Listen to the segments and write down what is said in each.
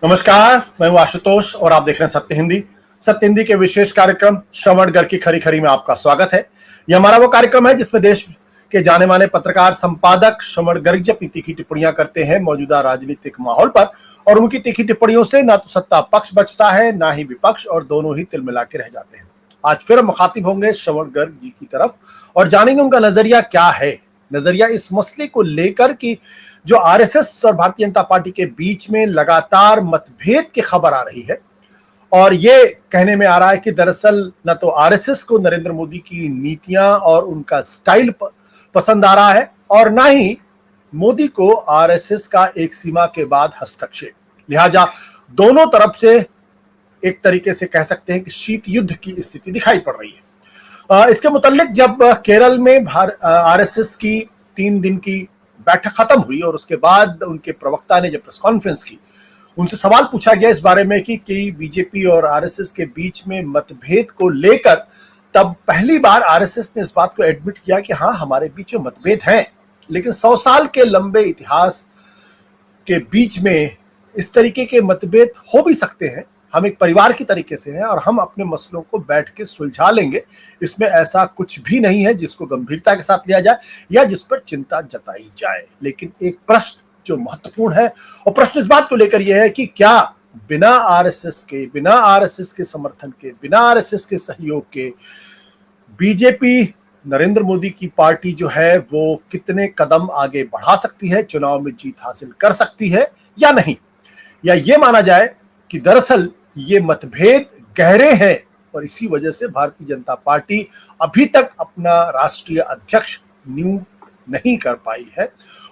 नमस्कार, मैं हूं आशुतोष और आप देख रहे हैं सत्य हिंदी। सत्य हिंदी के विशेष कार्यक्रम श्रवणगढ़ की खरी खरी में आपका स्वागत है। यह हमारा वो कार्यक्रम है जिसमें देश के जाने माने पत्रकार संपादक श्रवणगढ़ अपनी तीखी टिप्पणियां करते हैं मौजूदा राजनीतिक माहौल पर, और उनकी तीखी टिप्पणियों से ना तो सत्ता पक्ष बचता है ना ही विपक्ष, और दोनों ही तिलमिला के रह जाते हैं। आज फिर हम मुखातिब होंगे श्रवणगढ़ जी की तरफ और जानेंगे उनका नजरिया क्या है। नजरिया इस मसले को लेकर कि जो आरएसएस और भारतीय जनता पार्टी के बीच में लगातार मतभेद की खबर आ रही है, और ये कहने में आ रहा है कि दरअसल न तो आरएसएस को नरेंद्र मोदी की नीतियां और उनका स्टाइल पसंद आ रहा है, और ना ही मोदी को आरएसएस का एक सीमा के बाद हस्तक्षेप। लिहाजा दोनों तरफ से एक तरीके से कह सकते हैं कि शीत युद्ध की स्थिति दिखाई पड़ रही है। इसके मुतालिक जब केरल में आरएसएस की 3 दिन की बैठक खत्म हुई और उसके बाद उनके प्रवक्ता ने जब प्रेस कॉन्फ्रेंस की, उनसे सवाल पूछा गया इस बारे में कि बीजेपी और आरएसएस के बीच में मतभेद को लेकर, तब पहली बार आरएसएस ने इस बात को एडमिट किया कि हाँ, हमारे बीच में मतभेद हैं, लेकिन 100 साल के लंबे इतिहास के बीच में इस तरीके के मतभेद हो भी सकते हैं। हम एक परिवार की तरीके से हैं और हम अपने मसलों को बैठ के सुलझा लेंगे। इसमें ऐसा कुछ भी नहीं है जिसको गंभीरता के साथ लिया जाए या जिस पर चिंता जताई जाए। लेकिन एक प्रश्न जो महत्वपूर्ण है, और प्रश्न इस बात को लेकर यह है कि क्या बिना आरएसएस के समर्थन के, बिना आरएसएस के सहयोग के बीजेपी नरेंद्र मोदी की पार्टी जो है वो कितने कदम आगे बढ़ा सकती है, चुनाव में जीत हासिल कर सकती है या नहीं, या ये माना जाए कि दरअसल ये मतभेद गहरे हैं और इसी वजह से भारतीय जनता पार्टी अभी तक अपना राष्ट्रीय अध्यक्ष नियुक्त नहीं कर पाई है,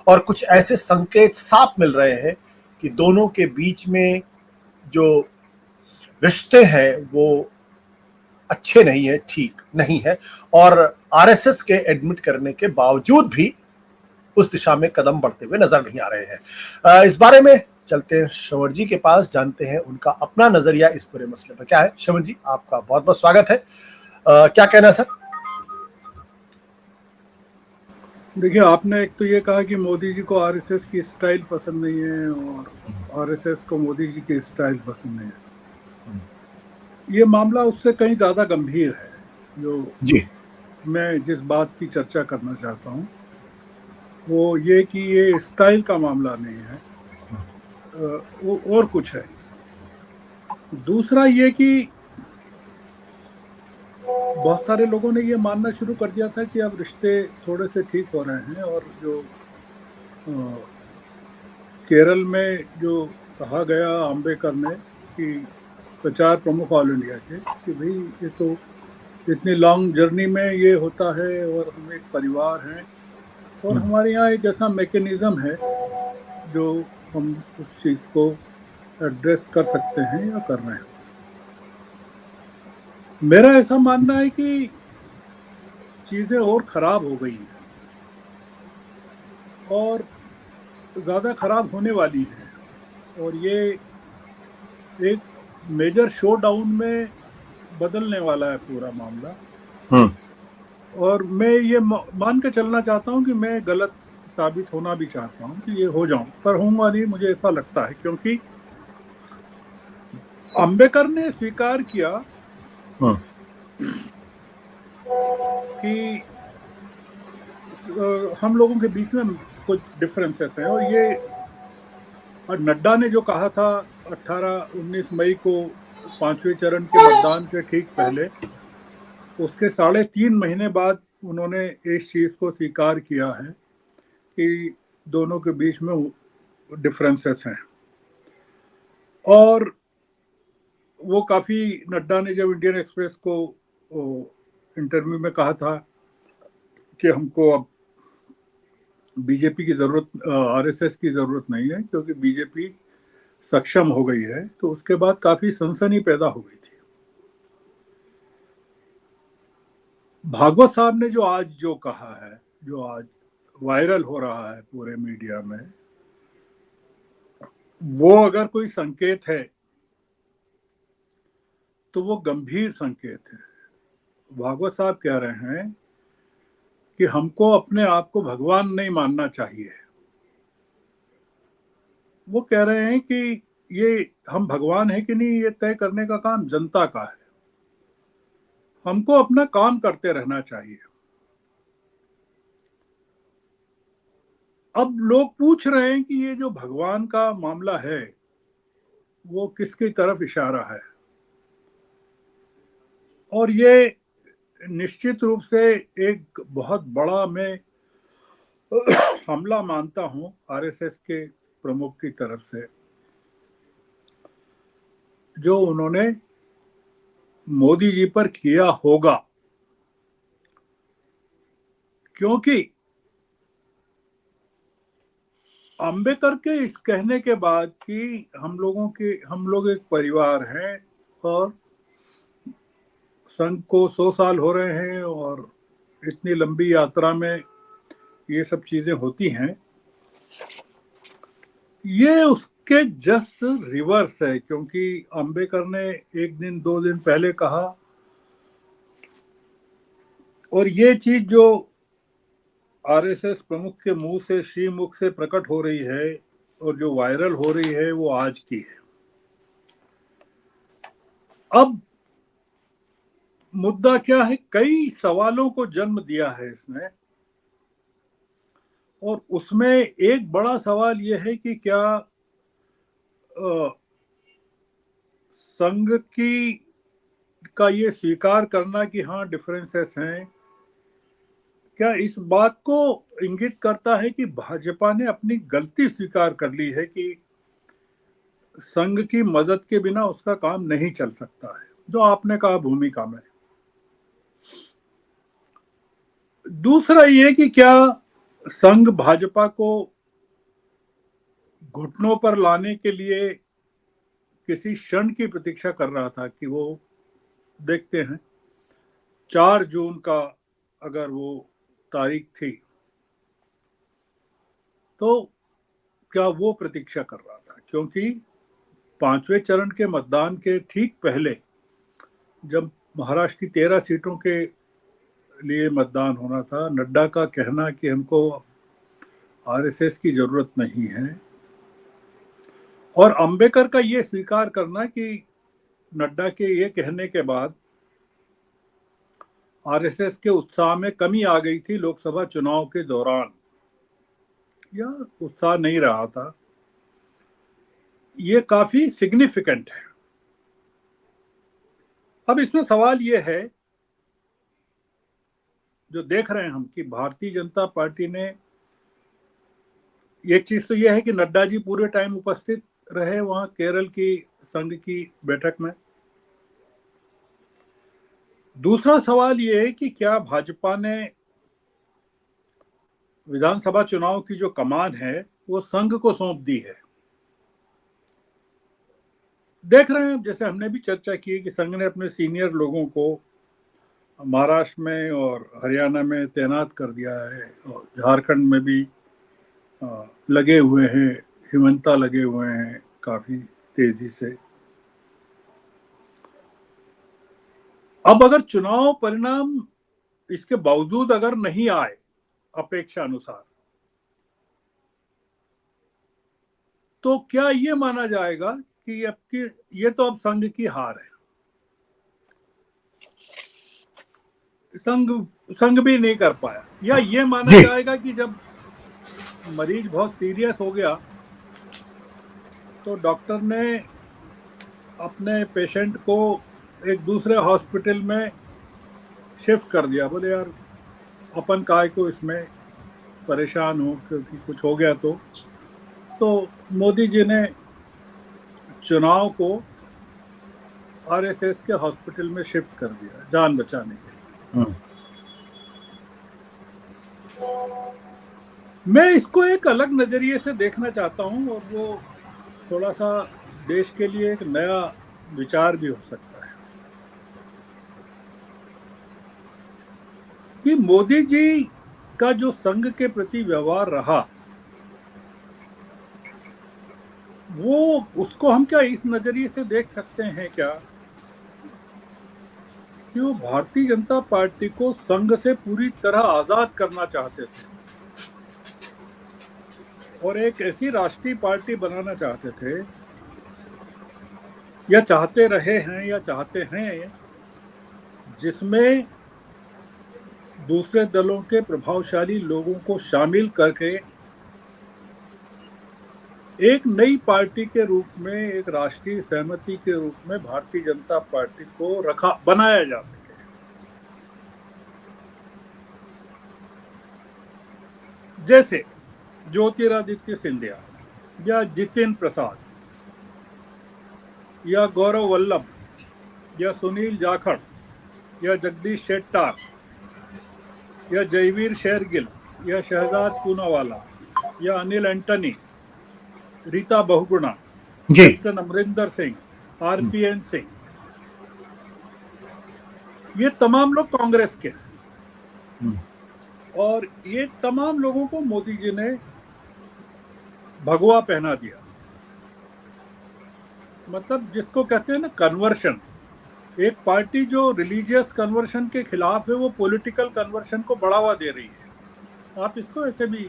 और कुछ ऐसे संकेत साफ मिल रहे हैं कि दोनों के बीच में जो रिश्ते हैं वो अच्छे नहीं है, ठीक नहीं है, और आरएसएस के एडमिट करने के बावजूद भी उस दिशा में कदम बढ़ते हुए नजर नहीं आ रहे हैं। इस बारे में चलते हैं श्रवण जी के पास, जानते हैं उनका अपना नजरिया इस पूरे मसले पर क्या है। श्रवण जी, आपका बहुत बहुत स्वागत है। क्या कहना है सर? देखिए, आपने एक तो ये कहा कि मोदी जी को आरएसएस की स्टाइल पसंद नहीं है और आरएसएस को मोदी जी की स्टाइल पसंद नहीं है। ये मामला उससे कहीं ज़्यादा गंभीर है। जो जी, मैं जिस बात की चर्चा करना चाहता हूँ वो ये कि ये स्टाइल का मामला नहीं है, वो और कुछ है। दूसरा ये कि बहुत सारे लोगों ने ये मानना शुरू कर दिया था कि अब रिश्ते थोड़े से ठीक हो रहे हैं, और जो केरल में जो कहा गया अम्बेडकर ने कि प्रचार प्रमुख ऑल इंडिया के, कि भाई ये तो इतनी लॉन्ग जर्नी में ये होता है और हम एक परिवार हैं और हमारे यहाँ एक ऐसा मैकेनिज्म है जो हम उस चीज़ को एड्रेस कर सकते हैं या कर रहे हैं। मेरा ऐसा मानना है कि चीज़ें और ख़राब हो गई हैं और ज़्यादा ख़राब होने वाली हैं, और ये एक मेजर शो डाउन में बदलने वाला है पूरा मामला। और मैं ये मान के चलना चाहता हूँ कि मैं गलत साबित होना भी चाहता हूँ कि ये हो जाऊं, पर होऊंगा नहीं, मुझे ऐसा लगता है, क्योंकि अम्बेडकर ने स्वीकार किया कि हम लोगों के बीच में कुछ डिफरेंसेस हैं, और ये नड्डा ने जो कहा था 18-19 मई को 5वें चरण के मतदान के ठीक पहले, उसके 3.5 महीने बाद उन्होंने इस चीज़ को स्वीकार किया है कि दोनों के बीच में डिफरेंसेस हैं। और वो काफ़ी, नड्डा ने जब इंडियन एक्सप्रेस को इंटरव्यू में कहा था कि हमको अब बीजेपी की ज़रूरत, आरएसएस की ज़रूरत नहीं है क्योंकि बीजेपी सक्षम हो गई है, तो उसके बाद काफ़ी सनसनी पैदा हो गई थी। भागवत साहब ने जो कहा है, जो आज वायरल हो रहा है पूरे मीडिया में, वो अगर कोई संकेत है तो वो गंभीर संकेत है। भागवत साहब कह रहे हैं कि हमको अपने आप को भगवान नहीं मानना चाहिए। वो कह रहे हैं कि ये हम भगवान है कि नहीं, ये तय करने का काम जनता का है। हमको अपना काम करते रहना चाहिए। अब लोग पूछ रहे हैं कि ये जो भगवान का मामला है वो किसकी तरफ इशारा है, और ये निश्चित रूप से एक बहुत बड़ा मैं हमला मानता हूं आरएसएस के प्रमुख की तरफ से, जो उन्होंने मोदी जी पर किया होगा। क्योंकि अंबेडकर के इस कहने के बाद कि हम लोग एक परिवार हैं और संघ को 100 साल हो रहे हैं, और इतनी लंबी यात्रा में ये सब चीजें होती हैं, ये उसके जस्ट रिवर्स है। क्योंकि अंबेडकर ने एक दिन 2 दिन पहले कहा, और ये चीज जो आरएसएस प्रमुख के मुंह से, श्री मुख से प्रकट हो रही है और जो वायरल हो रही है, वो आज की है। अब मुद्दा क्या है, कई सवालों को जन्म दिया है इसने, और उसमें एक बड़ा सवाल यह है कि क्या संघ की का ये स्वीकार करना कि हाँ डिफरेंसेस हैं, क्या इस बात को इंगित करता है कि भाजपा ने अपनी गलती स्वीकार कर ली है कि संघ की मदद के बिना उसका काम नहीं चल सकता है, जो आपने कहा भूमिका में। दूसरा ये कि क्या संघ भाजपा को घुटनों पर लाने के लिए किसी क्षण की प्रतीक्षा कर रहा था कि वो देखते हैं 4 जून का अगर वो तारीख थी, तो क्या वो प्रतीक्षा कर रहा था। क्योंकि 5वें चरण के मतदान के ठीक पहले, जब महाराष्ट्र की 13 सीटों के लिए मतदान होना था, नड्डा का कहना कि हमको आरएसएस की जरूरत नहीं है, और अंबेडकर का ये स्वीकार करना कि नड्डा के ये कहने के बाद आरएसएस के उत्साह में कमी आ गई थी लोकसभा चुनाव के दौरान, या उत्साह नहीं रहा था, ये काफी सिग्निफिकेंट है। अब इसमें सवाल ये है, जो देख रहे हैं हम, कि भारतीय जनता पार्टी ने, एक चीज तो यह है कि नड्डा जी पूरे टाइम उपस्थित रहे वहां केरल की संघ की बैठक में। दूसरा सवाल यह है कि क्या भाजपा ने विधानसभा चुनाव की जो कमान है वो संघ को सौंप दी है। देख रहे हैं, जैसे हमने भी चर्चा की, कि संघ ने अपने सीनियर लोगों को महाराष्ट्र में और हरियाणा में तैनात कर दिया है, और झारखंड में भी लगे हुए हैं, हिमंता लगे हुए हैं काफी तेजी से। अब अगर चुनाव परिणाम इसके बावजूद अगर नहीं आए अपेक्षा अनुसार, तो क्या ये माना जाएगा कि ये तो अब संघ की हार है, संघ भी नहीं कर पाया, या ये माना जी जाएगा कि जब मरीज बहुत सीरियस हो गया तो डॉक्टर ने अपने पेशेंट को एक दूसरे हॉस्पिटल में शिफ्ट कर दिया, बोले यार अपन काय को इसमें परेशान हो, क्योंकि कुछ हो गया तो मोदी जी ने चुनाव को आरएसएस के हॉस्पिटल में शिफ्ट कर दिया जान बचाने के लिए। मैं इसको एक अलग नजरिए से देखना चाहता हूं, और वो थोड़ा सा देश के लिए एक नया विचार भी हो सकता है, कि मोदी जी का जो संघ के प्रति व्यवहार रहा, वो उसको हम क्या इस नजरिए से देख सकते हैं क्या, कि वो भारतीय जनता पार्टी को संघ से पूरी तरह आजाद करना चाहते थे और एक ऐसी राष्ट्रीय पार्टी बनाना चाहते थे या चाहते रहे हैं या चाहते हैं, जिसमें दूसरे दलों के प्रभावशाली लोगों को शामिल करके एक नई पार्टी के रूप में, एक राष्ट्रीय सहमति के रूप में भारतीय जनता पार्टी को बनाया जा सके। जैसे ज्योतिरादित्य सिंधिया या जितिन प्रसाद या गौरव वल्लभ या सुनील जाखड़ या जगदीश शेट्टार या जयवीर शेरगिल या शहजाद पूनावाला या अनिल एंटनी, रीता बहुगुणा, जी। कैप्टन अमरिंदर सिंह, आरपीएन सिंह, ये तमाम लोग कांग्रेस के हैं। और ये तमाम लोगों को मोदी जी ने भगवा पहना दिया। मतलब जिसको कहते हैं ना कन्वर्शन, एक पार्टी जो रिलीजियस कन्वर्शन के खिलाफ है वो पॉलिटिकल कन्वर्शन को बढ़ावा दे रही है। आप इसको ऐसे भी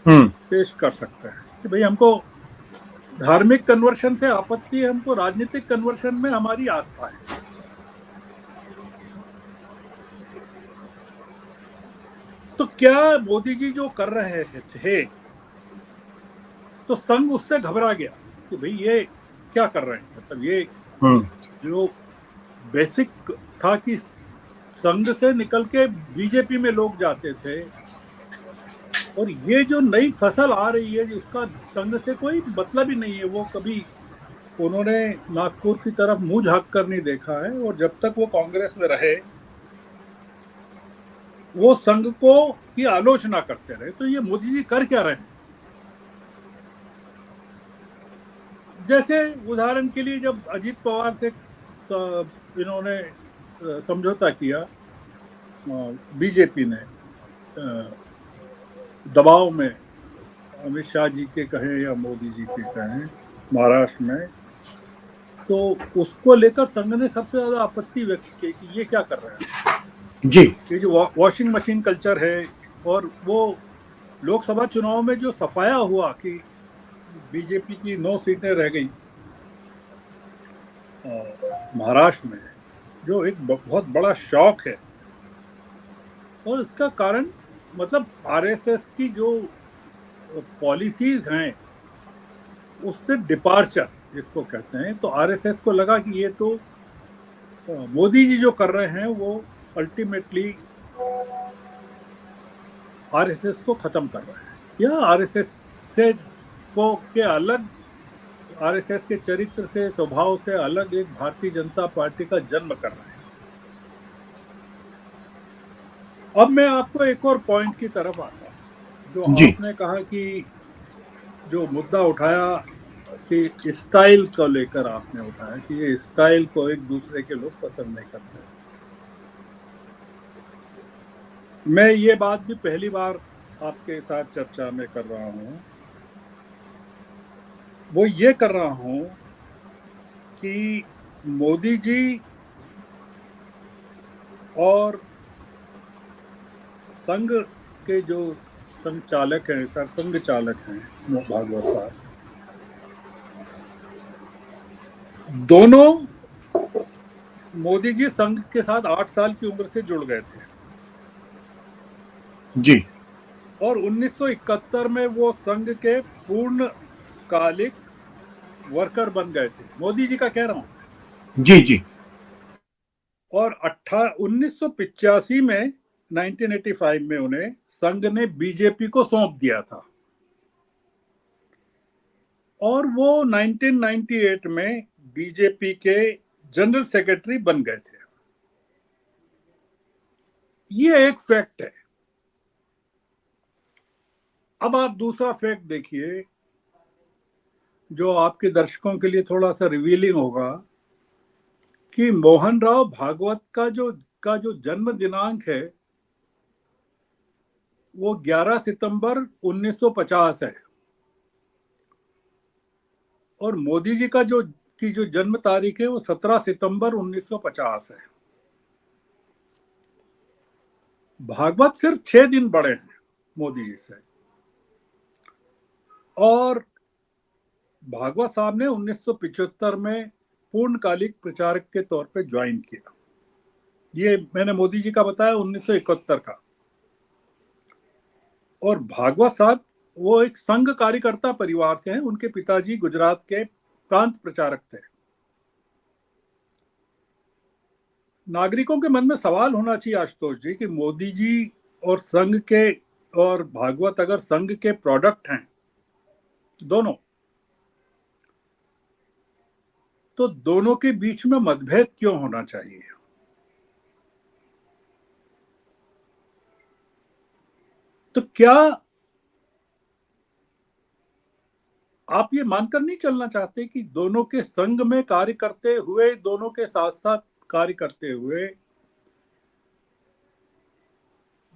पेश कर सकते हैं कि भाई हमको धार्मिक कन्वर्शन से आपत्ति है, हमको राजनीतिक कन्वर्शन में हमारी आस्था है। तो क्या मोदी जी जो कर रहे थे, तो संघ उससे घबरा गया कि भाई ये क्या कर रहे हैं। मतलब ये जो बेसिक था कि संघ से निकल के बीजेपी में लोग जाते थे, और ये जो नई फसल आ रही है जिसका संघ से कोई मतलब ही नहीं है, वो कभी उन्होंने नागपुर की तरफ मुंह झाँक कर नहीं देखा है। और जब तक वो कांग्रेस में रहे वो संघ को की आलोचना करते रहे। तो ये मोदी जी कर क्या रहे हैं? जैसे उदाहरण के लिए जब अजीत पवार से इन्होंने समझौता किया, बीजेपी ने दबाव में, अमित शाह जी के कहें या मोदी जी के कहें, महाराष्ट्र में, तो उसको लेकर संघ ने सबसे ज्यादा आपत्ति व्यक्त की कि ये क्या कर रहे हैं जी। ये जो वॉशिंग मशीन कल्चर है। और वो लोकसभा चुनाव में जो सफाया हुआ कि बीजेपी की 9 सीटें रह गई महाराष्ट्र में, जो एक बहुत बड़ा शौक है। और इसका कारण मतलब आरएसएस की जो पॉलिसीज हैं उससे डिपार्चर जिसको कहते हैं। तो आरएसएस को लगा कि ये तो मोदी जी जो कर रहे हैं वो अल्टीमेटली आरएसएस को खत्म कर रहे हैं, या आरएसएस से को के अलग, आरएसएस के चरित्र से, स्वभाव से अलग एक भारतीय जनता पार्टी का जन्म कर रहे हैं। अब मैं आपको एक और पॉइंट की तरफ आता हूं। जो आपने कहा कि जो मुद्दा उठाया कि स्टाइल को लेकर आपने उठाया कि ये स्टाइल को एक दूसरे के लोग पसंद नहीं करते। मैं ये बात भी पहली बार आपके साथ चर्चा में कर रहा हूं। वो ये कर रहा हूं कि मोदी जी और संघ के जो संचालक हैं, संघ चालक हैं भागवत साहब, दोनों, मोदी जी संघ के साथ 8 साल की उम्र से जुड़ गए थे जी। और 1971 में वो संघ के पूर्णकालिक वर्कर बन गए थे। मोदी जी का कह रहा हूं। जी जी। और 1985 में 1985 में उन्हें संघ ने बीजेपी को सौंप दिया था और वो 1998 में बीजेपी के जनरल सेक्रेटरी बन गए थे। ये एक फैक्ट है। अब आप दूसरा फैक्ट देखिए जो आपके दर्शकों के लिए थोड़ा सा रिवीलिंग होगा कि मोहन राव भागवत का जो जन्म दिनांक है वो 11 सितंबर 1950 है और मोदी जी का जो जन्म तारीख है वो 17 सितंबर 1950 है। भागवत सिर्फ 6 दिन बड़े हैं मोदी जी से। और भागवत साहब ने 1975 में पूर्णकालिक प्रचारक के तौर पे ज्वाइन किया। ये मैंने मोदी जी का बताया 1971 का। और भागवत साहब वो एक संघ कार्यकर्ता परिवार से हैं। उनके पिताजी गुजरात के प्रांत प्रचारक थे। नागरिकों के मन में सवाल होना चाहिए आशुतोष जी कि मोदी जी और संघ के और भागवत अगर संघ के प्रोडक्ट हैं दोनों, तो दोनों के बीच में मतभेद क्यों होना चाहिए? तो क्या आप ये मानकर नहीं चलना चाहते कि दोनों के संग में कार्य करते हुए, दोनों के साथ साथ कार्य करते हुए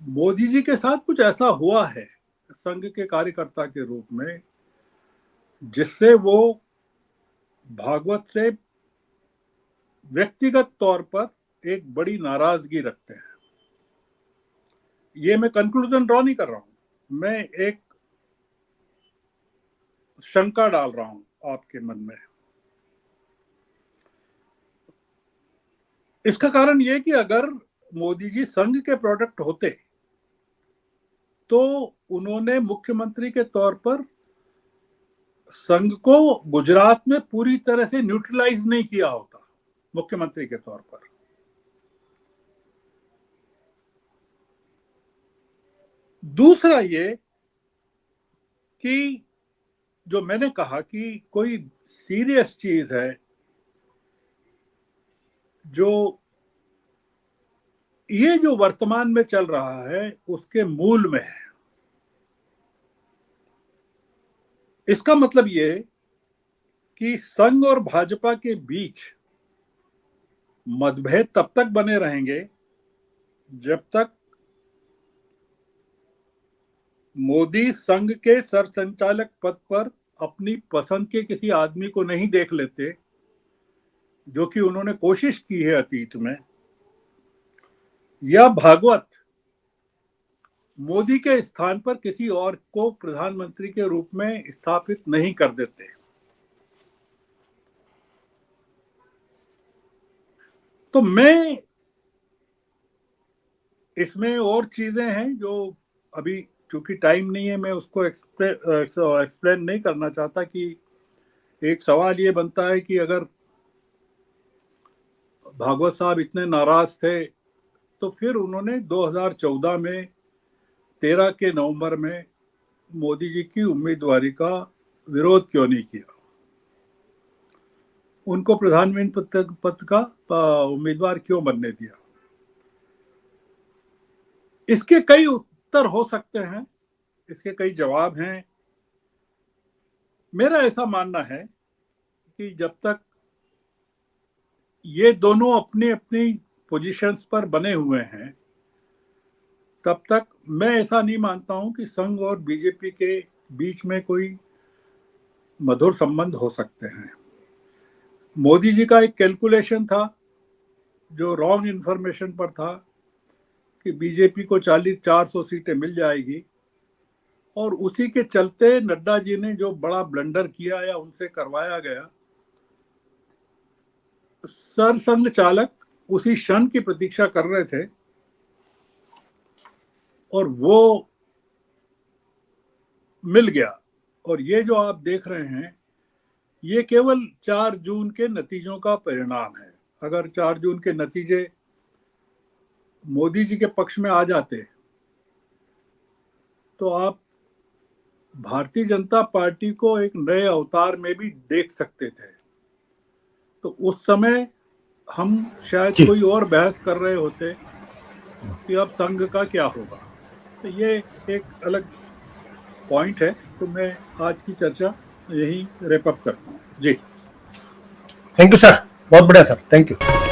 मोदी जी के साथ कुछ ऐसा हुआ है संघ के कार्यकर्ता के रूप में जिससे वो भागवत से व्यक्तिगत तौर पर एक बड़ी नाराजगी रखते हैं? ये मैं कंक्लूजन ड्रॉ नहीं कर रहा हूं, मैं एक शंका डाल रहा हूं आपके मन में। इसका कारण यह कि अगर मोदी जी संघ के प्रोडक्ट होते तो उन्होंने मुख्यमंत्री के तौर पर संघ को गुजरात में पूरी तरह से न्यूट्रलाइज नहीं किया होता मुख्यमंत्री के तौर पर। दूसरा ये कि जो मैंने कहा कि कोई सीरियस चीज है जो ये जो वर्तमान में चल रहा है उसके मूल में है। इसका मतलब ये कि संघ और भाजपा के बीच मतभेद तब तक बने रहेंगे जब तक मोदी संघ के सरसंचालक पद पर अपनी पसंद के किसी आदमी को नहीं देख लेते, जो कि उन्होंने कोशिश की है अतीत में, या भागवत मोदी के स्थान पर किसी और को प्रधानमंत्री के रूप में स्थापित नहीं कर देते। तो मैं इसमें और चीजें हैं जो अभी चूंकि टाइम नहीं है मैं उसको एक्सप्लेन नहीं करना चाहता कि एक सवाल ये बनता है कि अगर भागवत साहब इतने नाराज थे तो फिर उन्होंने 2014 में 13 के नवंबर में मोदी जी की उम्मीदवारी का विरोध क्यों नहीं किया? उनको प्रधानमंत्री पद का उम्मीदवार क्यों बनने दिया? इसके कई उत्तर हो सकते हैं, इसके कई जवाब हैं। मेरा ऐसा मानना है कि जब तक ये दोनों अपनी अपनी पोजीशंस पर बने हुए हैं तब तक मैं ऐसा नहीं मानता हूं कि संघ और बीजेपी के बीच में कोई मधुर संबंध हो सकते हैं। मोदी जी का एक कैलकुलेशन था जो रॉन्ग इंफॉर्मेशन पर था कि बीजेपी को 400 सीटें मिल जाएगी, और उसी के चलते नड्डा जी ने जो बड़ा ब्लंडर किया या उनसे करवाया गया, सरसंघ चालक उसी क्षण की प्रतीक्षा कर रहे थे और वो मिल गया। और ये जो आप देख रहे हैं ये केवल 4 जून के नतीजों का परिणाम है। अगर 4 जून के नतीजे मोदी जी के पक्ष में आ जाते तो आप भारतीय जनता पार्टी को एक नए अवतार में भी देख सकते थे। तो उस समय हम शायद कोई और बहस कर रहे होते कि अब संघ का क्या होगा। तो ये एक अलग पॉइंट है। तो मैं आज की चर्चा यही रैप अप करता हूँ जी। थैंक यू सर, बहुत बढ़िया सर, थैंक यू।